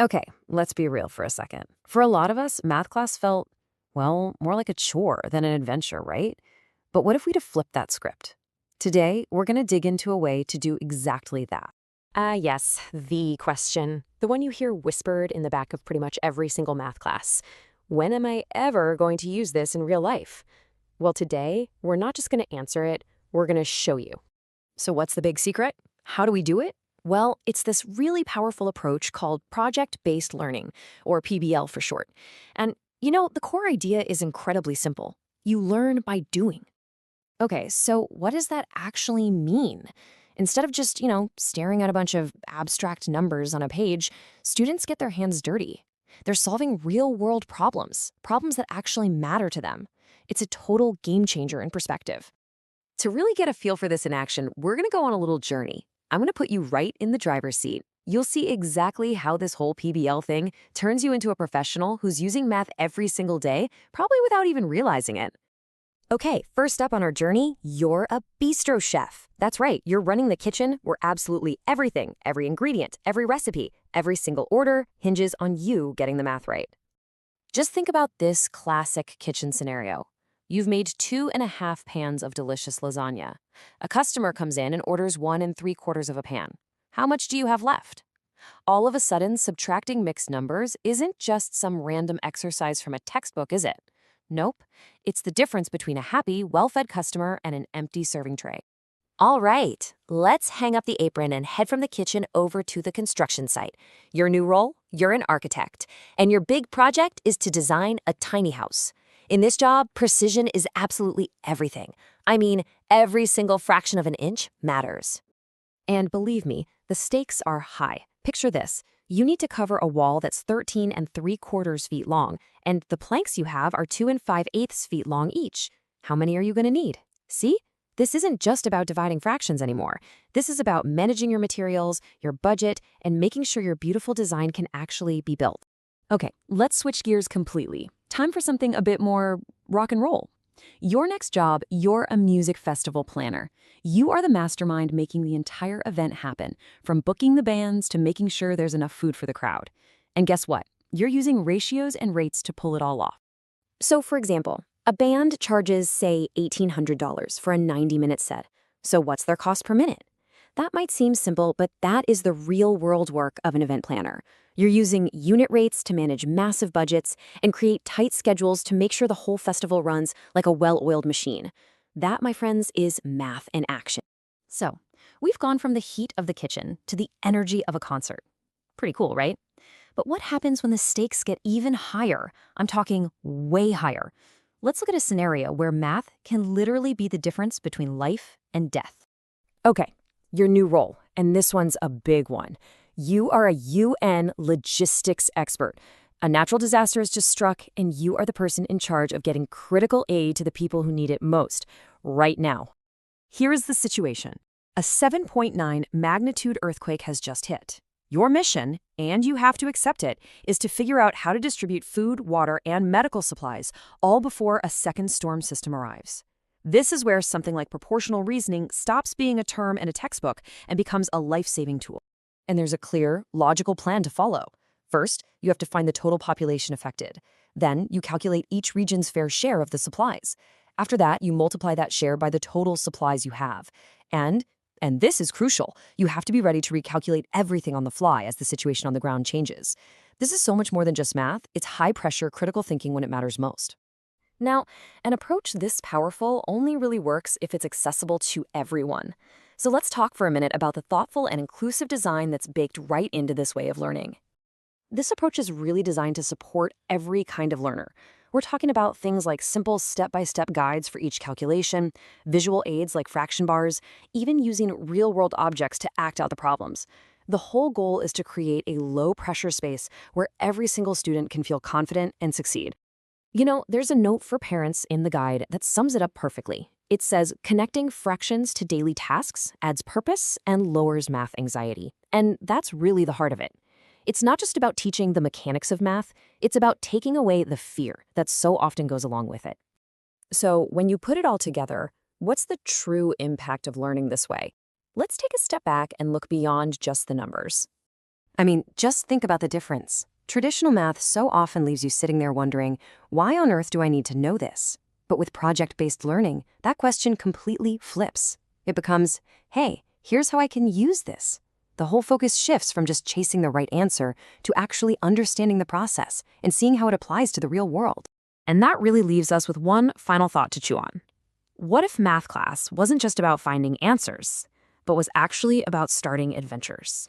Okay, let's be real for a second. For a lot of us, math class felt, well, more like a chore than an adventure, right? But what if we'd have flipped that script? Today, we're going to dig into a way to do exactly that. Yes, the question. The one you hear whispered in the back of pretty much every single math class. When am I ever going to use this in real life? Well, today, we're not just going to answer it, we're going to show you. So, what's the big secret? How do we do it? Well, it's this really powerful approach called project based learning, or PBL for short. And, the core idea is incredibly simple. You learn by doing. Okay, so what does that actually mean? Instead of just, staring at a bunch of abstract numbers on a page, students get their hands dirty. They're solving real world problems, problems that actually matter to them. It's a total game changer in perspective. To really get a feel for this in action, we're going to go on a little journey. I'm going to put you right in the driver's seat. You'll see exactly how this whole PBL thing turns you into a professional who's using math every single day, probably without even realizing it. Okay, first up on our journey, you're a bistro chef. That's right, you're running the kitchen where absolutely everything, every ingredient, every recipe, every single order hinges on you getting the math right. Just think about this classic kitchen scenario. You've made 2.5 pans of delicious lasagna. A customer comes in and orders 1 3/4 of a pan. How much do you have left? All of a sudden, subtracting mixed numbers isn't just some random exercise from a textbook, is it? Nope. It's the difference between a happy, well-fed customer and an empty serving tray. All right, let's hang up the apron and head from the kitchen over to the construction site. Your new role? You're an architect, and your big project is to design a tiny house. In this job, precision is absolutely everything. I mean, every single fraction of an inch matters. And believe me, the stakes are high. Picture this. You need to cover a wall that's 13 3/4 feet long, and the planks you have are 2 5/8 feet long each. How many are you going to need? See? This isn't just about dividing fractions anymore. This is about managing your materials, your budget, and making sure your beautiful design can actually be built. Okay, let's switch gears completely. Time for something a bit more rock and roll. Your next job, you're a music festival planner. You are the mastermind making the entire event happen, from booking the bands to making sure there's enough food for the crowd. And guess what? You're using ratios and rates to pull it all off. So, for example, a band charges, say, $1,800 for a 90-minute set. So what's their cost per minute? That might seem simple, but that is the real-world work of an event planner. You're using unit rates to manage massive budgets and create tight schedules to make sure the whole festival runs like a well-oiled machine. That, my friends, is math in action. So, we've gone from the heat of the kitchen to the energy of a concert. Pretty cool, right? But what happens when the stakes get even higher? I'm talking way higher. Let's look at a scenario where math can literally be the difference between life and death. Okay, your new role, and this one's a big one. You are a UN logistics expert. A natural disaster has just struck, and you are the person in charge of getting critical aid to the people who need it most, right now. Here is the situation. A 7.9 magnitude earthquake has just hit. Your mission, and you have to accept it, is to figure out how to distribute food, water, and medical supplies, all before a second storm system arrives. This is where something like proportional reasoning stops being a term in a textbook and becomes a life-saving tool. And there's a clear, logical plan to follow. First, you have to find the total population affected. Then, you calculate each region's fair share of the supplies. After that, you multiply that share by the total supplies you have. And this is crucial, you have to be ready to recalculate everything on the fly as the situation on the ground changes. This is so much more than just math, it's high-pressure, critical thinking when it matters most. Now, an approach this powerful only really works if it's accessible to everyone. So let's talk for a minute about the thoughtful and inclusive design that's baked right into this way of learning. This approach is really designed to support every kind of learner. We're talking about things like simple step-by-step guides for each calculation, visual aids like fraction bars, even using real-world objects to act out the problems. The whole goal is to create a low-pressure space where every single student can feel confident and succeed. There's a note for parents in the guide that sums it up perfectly. It says, connecting fractions to daily tasks adds purpose and lowers math anxiety. And that's really the heart of it. It's not just about teaching the mechanics of math, it's about taking away the fear that so often goes along with it. So when you put it all together, what's the true impact of learning this way? Let's take a step back and look beyond just the numbers. I mean, just think about the difference. Traditional math so often leaves you sitting there wondering, why on earth do I need to know this? But with project-based learning, that question completely flips. It becomes, hey, here's how I can use this. The whole focus shifts from just chasing the right answer to actually understanding the process and seeing how it applies to the real world. And that really leaves us with one final thought to chew on. What if math class wasn't just about finding answers, but was actually about starting adventures?